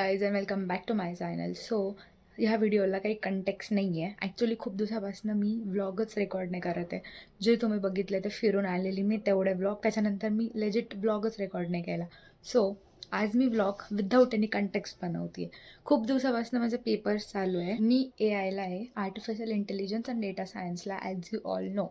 Guys and welcome back to my channel. So ह्या व्हिडिओला काही कंटेक्स्ट नाही आहे. ॲक्च्युली खूप दिवसापासून मी व्लॉगच रेकॉर्ड नाही करत आहे. जे तुम्ही बघितले ते फिरून आलेली मी तेवढे व्लॉग, त्याच्यानंतर मी लेजिट व्लॉगच रेकॉर्ड नाही केला. सो आज मी व्लॉग विदाऊट एनी कंटेक्स्ट बनवते आहे. खूप दिवसापासून माझे पेपर्स चालू आहे. मी AIला आहे, आर्टिफिशियल इंटेलिजन्स अँड डेटा सायन्सला, ॲज यू ऑल नो.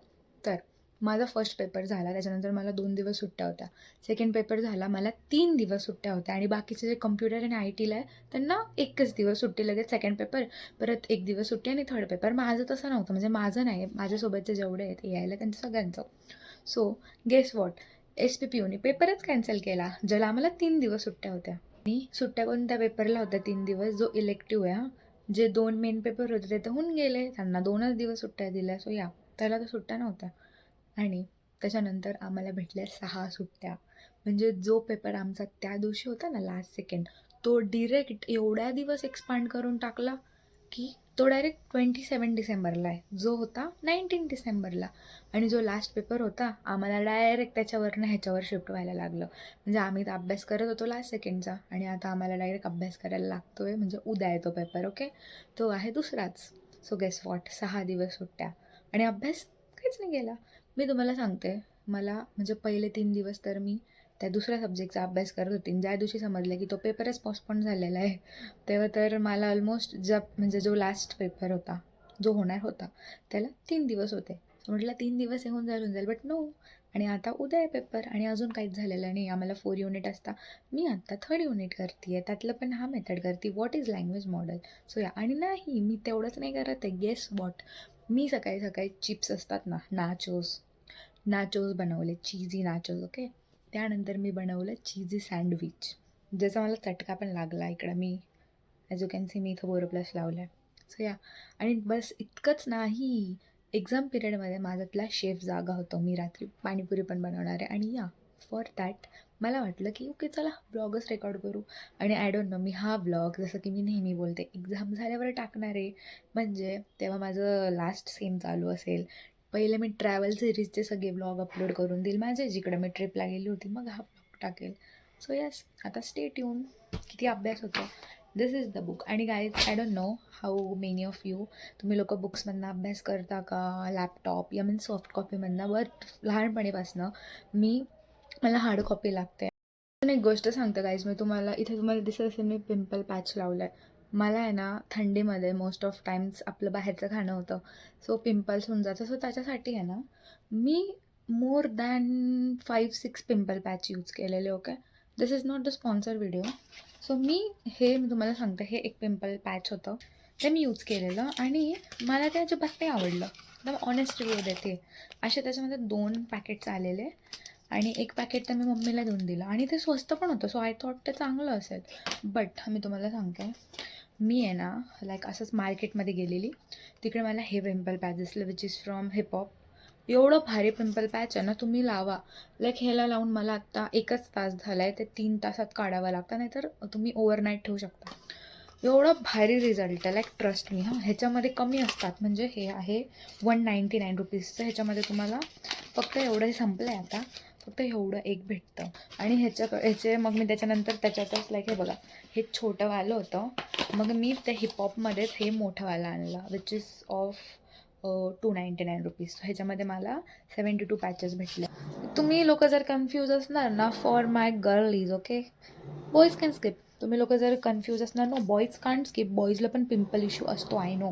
तर माझा फर्स्ट पेपर झाला, त्याच्यानंतर मला 2 दिवस सुट्ट्या होत्या. सेकंड पेपर झाला, मला 3 दिवस सुट्ट्या होत्या. आणि बाकीचे जे कम्प्युटर आणि IT ला आहे त्यांना 1च दिवस सुट्टी, लगेच सेकंड पेपर, परत 1 दिवस सुट्टी आणि थर्ड पेपर. माझं तसं नव्हतं, म्हणजे माझं नाही, माझ्यासोबतचे जेवढे आहेत AIला त्यांचं सगळ्यांचं. सो गेस वॉट, SPPUने पेपरच कॅन्सल केला, ज्याला आम्हाला 3 दिवस सुट्ट्या होत्या. आणि सुट्ट्या कोणत्या पेपरला होत्या 3 दिवस, जो इलेक्टिव्ह आहे. जे 2 मेन पेपर होते ते तर होऊन गेले, त्यांना 2च दिवस सुट्ट्या दिल्या. सो त्याला तर सुट्ट्या नव्हत्या. आणि त्याच्यानंतर आम्हाला भेटल्या 6 सुट्ट्या. म्हणजे जो पेपर आमचा त्या दिवशी होता ना, लास्ट सेकंड, तो डिरेक्ट एवढ्या दिवस एक्सपांड करून टाकला की तो डायरेक्ट 27 डिसेंबरला आहे, जो होता 19 डिसेंबरला. आणि जो लास्ट पेपर होता आम्हाला डायरेक्ट त्याच्यावरनं ह्याच्यावर शिफ्ट व्हायला लागलं. म्हणजे आम्ही तर अभ्यास करत होतो लास्ट सेकंडचा, आणि आता आम्हाला डायरेक्ट अभ्यास करायला लागतो आहे. म्हणजे उद्या आहे तो पेपर, ओके, तो आहे दुसराच. सो गेस वॉट, 6 दिवस सुट्ट्या आणि अभ्यास काहीच नाही केला. मी तुम्हाला सांगते, मला म्हणजे पहिले 3 दिवस तर मी त्या दुसऱ्या सब्जेक्टचा अभ्यास करत होती. ज्या दिवशी समजलं की तो पेपरच पोस्टपोन झालेला आहे, तेव्हा तर मला ऑलमोस्ट म्हणजे जो लास्ट पेपर होता, जो होणार होता, त्याला 3 दिवस होते. म्हटलं 3 दिवस होऊन जाईल, बट नो. आणि आता उद्या आहे पेपर आणि अजून काहीच झालेलं नाही. आम्हाला 4 युनिट असता, मी आत्ता 3rd युनिट करते आहे, त्यातलं पण हा मेथड करते, what is language model. So आणि नाही, मी तेवढंच नाही करत आहे. गेस वॉट, मी सकाळी सकाळी चिप्स असतात ना, नाचोस बनवले, चीझी नाचोस, ओके. त्यानंतर मी बनवलं चीझी सँडविच, ज्याचा मला चटका पण लागला. इकडं मी ॲज यू कॅन सी मी इथं बोरोप्लस लावलं आहे. सो आणि बस इतकंच नाही, एक्झाम पिरियडमध्ये माझ्यातला शेफ जागा होतो. मी रात्री पाणीपुरी पण बनवणार आहे. आणि फॉर दॅट मला वाटलं की ओके, चला ब्लॉगच रेकॉर्ड करू. आणि आय डोंट नो, मी हा ब्लॉग जसं की मी नेहमी बोलते, एक्झाम झाल्यावर टाकणार आहे. म्हणजे तेव्हा माझं लास्ट सेम चालू असेल. पहिले मी ट्रॅव्हल सिरीजचे सगळे ब्लॉग अपलोड करून देईल माझे, जिकडे मी ट्रिपला गेली होती, मग हा ब्लॉग टाकेल. सो यस, आता स्टे ट्यून. किती अभ्यास होतो, दिस इज द बुक. आणि guys, I don't know how many of you, तुम्ही लोक बुक्समधनं अभ्यास करता का, लॅपटॉप या मीन सॉफ्ट कॉपीमधनं. बट लहानपणीपासनं मला हार्ड कॉपी लागते. पण एक गोष्ट सांगते गाईज, मी तुम्हाला तुम्हाला दिसत असेल, मी पिंपल पॅच लावला आहे. मला आहे ना, थंडीमध्ये मोस्ट ऑफ टाईम्स आपलं बाहेरचं खाणं होतं, सो पिंपल्स होऊन जातं. सो त्याच्यासाठी आहे ना, मी more than 5-6 pimple patch use केलेले, okay. This is not the sponsor video. So मी तुम्हाला सांगते, हे एक पिंपल पॅच होतं, ते मी यूज केलेलं आणि मला ते अजिबात नाही आवडलं. एकदम ऑनेस्ट रिव्ह्यू देते. असे त्याच्यामध्ये 2 पॅकेट्स आलेले आणि एक पॅकेट तर मी मम्मीला देऊन दिलं, आणि ते स्वस्त पण होतं. सो आय थॉट ते चांगलं असेल. बट मी तुम्हाला सांगते, मी आहे ना, लाईक असंच मार्केटमध्ये गेलेली, तिकडे मला हे पिंपल पॅच दिसलं, विच इज फ्रॉम हिपहॉप. एवढं भारी पिंपल पॅच आहे ना, तुम्ही लावा. लाईक ह्याला लावून मला आत्ता 1च तास झाला आहे, ते 3 तासात काढावं लागतं, नाहीतर तुम्ही ओव्हरनाईट ठेवू शकता. एवढं भारी रिझल्ट आहे, लाईक ट्रस्ट मी. ह्याच्यामध्ये कमी असतात, म्हणजे हे आहे 199 रुपीजचं. ह्याच्यामध्ये तुम्हाला फक्त एवढं संपलं आहे आता, फक्त एवढं एक भेटतं. आणि ह्याचे मग मी त्याच्यानंतर त्याच्यातच लाईक हे बघा, हे छोटंवालं होतं, मग मी ते हिपहॉपमध्येच हे मोठंवालं आणलं, विच इज ऑफ 299 रुपीज. ह्याच्यामध्ये मला 72 पॅचेस भेटले. तुम्ही लोक जर कन्फ्यूज असणार ना, for my girl is okay, boys can skip. तुम्ही लोक जर कन्फ्यूज असणार, नो, बॉईज कांट स्किप, बॉईजला पण पिंपल इश्यू असतो, I know.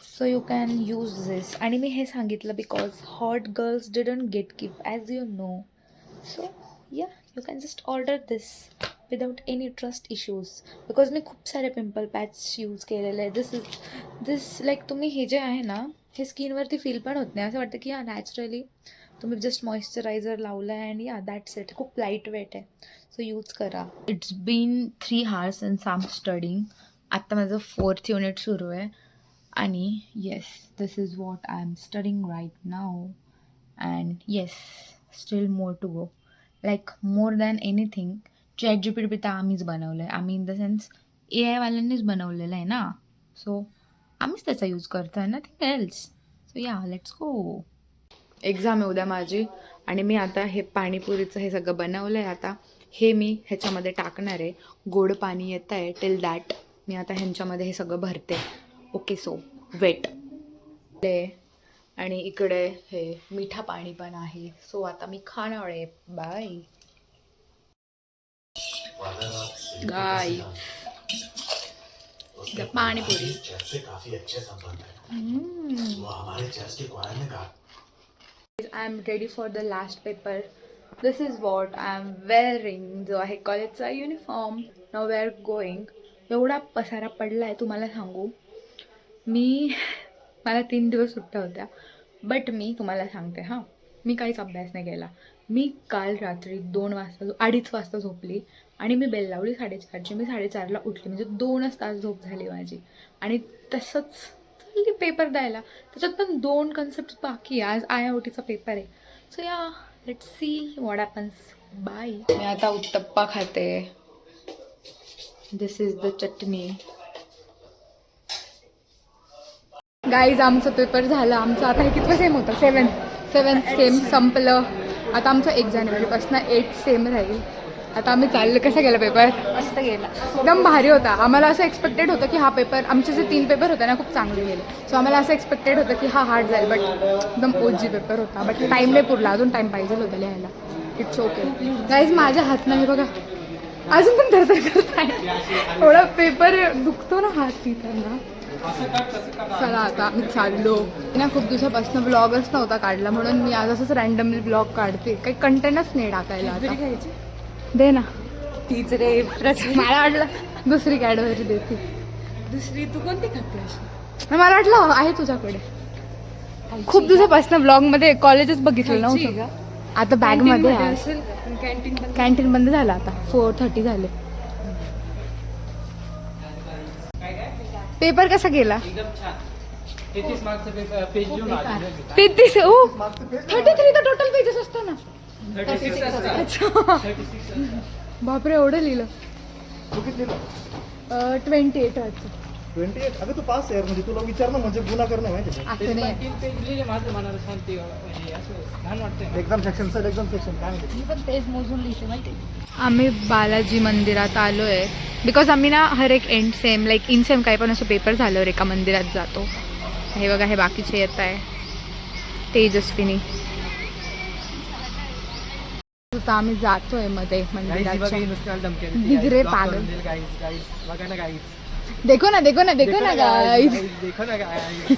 So you can use this. आणि मी हे सांगितलं because hot girls didn't get keep, as you know. So you can just order this without any trust issues, because मी खूप सारे पिंपल पॅच यूज केलेले आहे. दिस लाईक तुम्ही हे जे आहे ना, हे स्किनवरती फील पण होत नाही. असं वाटतं की नॅचरली तुम्ही जस्ट मॉइश्चरायझर लावलं आहे आणि दॅट्स इट. खूप लाईट वेट आहे, सो यूज करा. It's been 3 hours since I am studying. आत्ता माझं 4th युनिट सुरू आहे. आणि yes, this is what I am studying right now. And yes, still more to go. Like more than anything, ChatGPT तर आम्हीच बनवलं आहे. आम्ही इन द सेन्स AI वाल्यांनीच बनवलेलं आहे ना, सो आम्हीच त्याचा यूज करतो आहे, nothing else. So let's go. Exam आहे उद्या माझी, आणि मी आता हे पाणीपुरीचं हे सगळं बनवलं आहे. आता हे मी ह्याच्यामध्ये टाकणार आहे. गोड पाणी येतं आहे टिल दॅट. मी आता ह्यांच्यामध्ये हे सगळं भरते. Okay, so wait. आणि इकडे हे मिठा पाणी पण आहे. सो आता मी खाणार आहे. Bye guy. Panipuri. I am ready for the last paper. This is what I am wearing. जो आहे कॉलेजचा uniform. Now we are going. एवढा पसारा पडला आहे तुम्हाला सांगू. मला 3 दिवस सुट्ट्या होत्या. बट मी तुम्हाला सांगते हां, मी काहीच अभ्यास नाही केला. मी काल रात्री 2:30 वाजता झोपली आणि मी बेल लावली 4:30ची. मी 4:30ला उठली, म्हणजे 2च तास झोप झाली माझी. आणि तसंच चालली पेपर द्यायला. त्याच्यात पण 2 कन्सेप्ट बाकी. आज IIoTचा पेपर आहे. So yeah let's see what happens. Bye. मी आता उत्तप्पा खाते. This is the chutney. Guys आमचं पेपर झालं. आमचं आता हे कितवं सेम होतं? 7th सेम संपलं. आता आमचं 1 जानेवारीपासून 8th सेम राहील. आता आम्ही चाललो. कसा गेला पेपर? मस्त गेला. एकदम भारी होता. आम्हाला असं एक्सपेक्टेड होतं की हा पेपर, आमचे जे 3 पेपर होते ना खूप चांगले गेले. सो आम्हाला असं एक्सपेक्टेड होतं की हा हार्ड जाईल. बट एकदम OG पेपर होता. बट टाईम नाही पुरला. अजून टाईम पाहिजे होतं लिहायला. It's okay. गाईज माझ्या हात नाही बघा, अजून पण धरधर करत आहे. एवढा पेपर दुखतो ना हात लिहिताना. चला आता आम्ही चाललो ना. खूप दिवसापासून ब्लॉगच नव्हता काढला, म्हणून मी आज असंच रँडमली ब्लॉग काढते. काही कंटेंटच नाही टाकायला. आता दे ना. तीच रे. मला वाटलं दुसरी कॅडबरी देते. दुसरी तू कोणती खाते? मला वाटलं आहे तुझ्याकडे. खूप दिवसापासून ब्लॉगमध्ये कॉलेजच बघितलं नव्हतं. आता बॅगमध्ये असेल. कॅन्टीन बंद झालं आता. 4:30 झाले. पेपर कसा गेला? 33 मार्क्सचा पेज लिहून आले. 33. ओ 33 तर टोटल पेजेस असतो ना. 36 असतात. अच्छा बापरे, एवढं लिहिलं. तू किती लिहिलं? 28 वाटतं. 28. अगं तू पास आहे म्हणजे तुला विचारणं म्हणजे गुन्हा करणं माहिती आहे. असं नाही. 3 पेज लिहिले. माझं मनाला शांती म्हणजे असं छान वाटतंय. Exam section sir, exam section काय माहिती. मी पण तेच मोजून लिहिते माहिती. आम्ही बालाजी मंदिरात आलो आहे. बिकॉज आम्ही ना हर एक end same like in same काही पण असं पेपर झाल्यावर एका मंदिरात जातो. हे बघा, हे बाकीचे येत आहे. तेजस्विनी. आता आम्ही जातोय मध्ये मंदिराच्या. बिगरे पागल. बघा ना गाईज. देखो ना देखो ना देखो ना गाईज. देखो ना गाईज.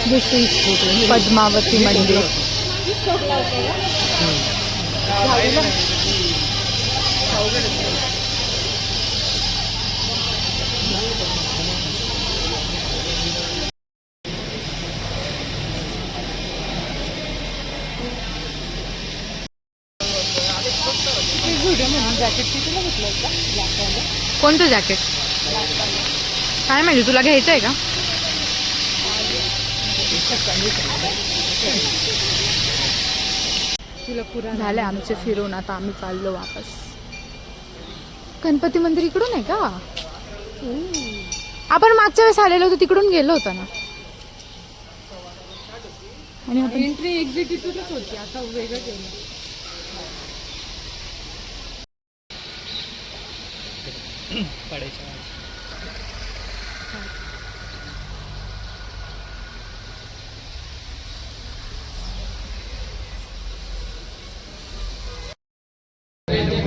दिस इज पद्मावती मंदिर. कोणतं जॅकेट? काय माहिती, तुला घ्यायचं आहे का? झाले आमचे फिरून. आता आम्ही चाललो वापस. गणपती मंदिर इकडून आहे का? आपण मागच्या वेळेस आलेलो होतो तिकडून गेलो होतो ना. आणि आपण एंट्री एक्झिट इथूनच होती. आता वेगळं केलं. पडायचं.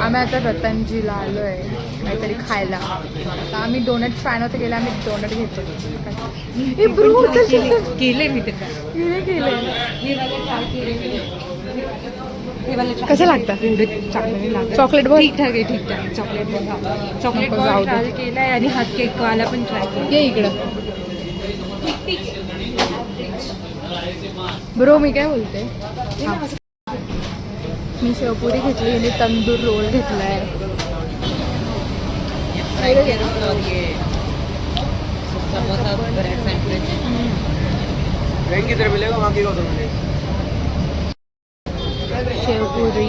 आम्ही आता रतनजीला आलो आहे काहीतरी खायला. आता आम्ही डोनट फॅन होते, गेले आम्ही डोनट घेतो. केले मी ते. कसं लागतं? चांगलं लागतं. चॉकलेट बॉल ठीक ठाक आहे. ठीक ठाक. Chocolate ball. Chocolate ball try केलाय आणि हात केक वाला पण ट्राय केला. ये इकडं. ब्रो मी काय बोलते, मी शेवपुरी घेतली आणि तंदूर रोल घेतलाय. शेवपुरी.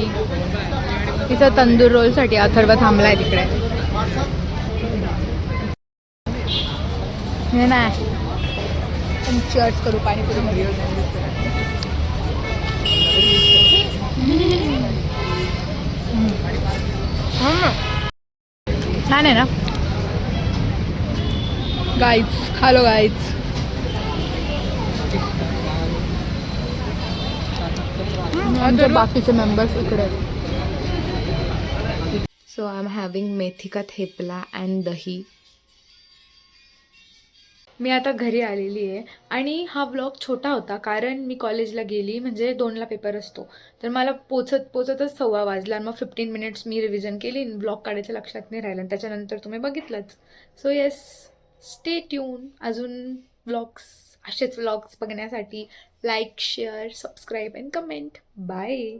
तिचा तंदूर रोलसाठी अथर्व थांबलाय तिकडे. नाही चर्च करू पाणीपुरी. छान आहे ना गाईज, खा लो गाईज. आमचे बाकीचे मेंबर्स इकडे आहेत. सो आय एम हॅव्हिंग मेथी का थेपला अँड दही. मी आता घरी आलेली आहे आणि हा व्लॉग छोटा होता कारण मी कॉलेजला गेली, म्हणजे 2ला पेपर असतो, तर मला पोचतच 1:15 वाजला. मग 15 मिनिट्स मी रिव्हिजन केली, व्लॉग काढायचं लक्षात नाही राहिलं आणि त्याच्यानंतर तुम्ही बघितलंच. So yes, stay tune. अजून असेच व्लॉग्स बघण्यासाठी like, share, subscribe and comment. Bye.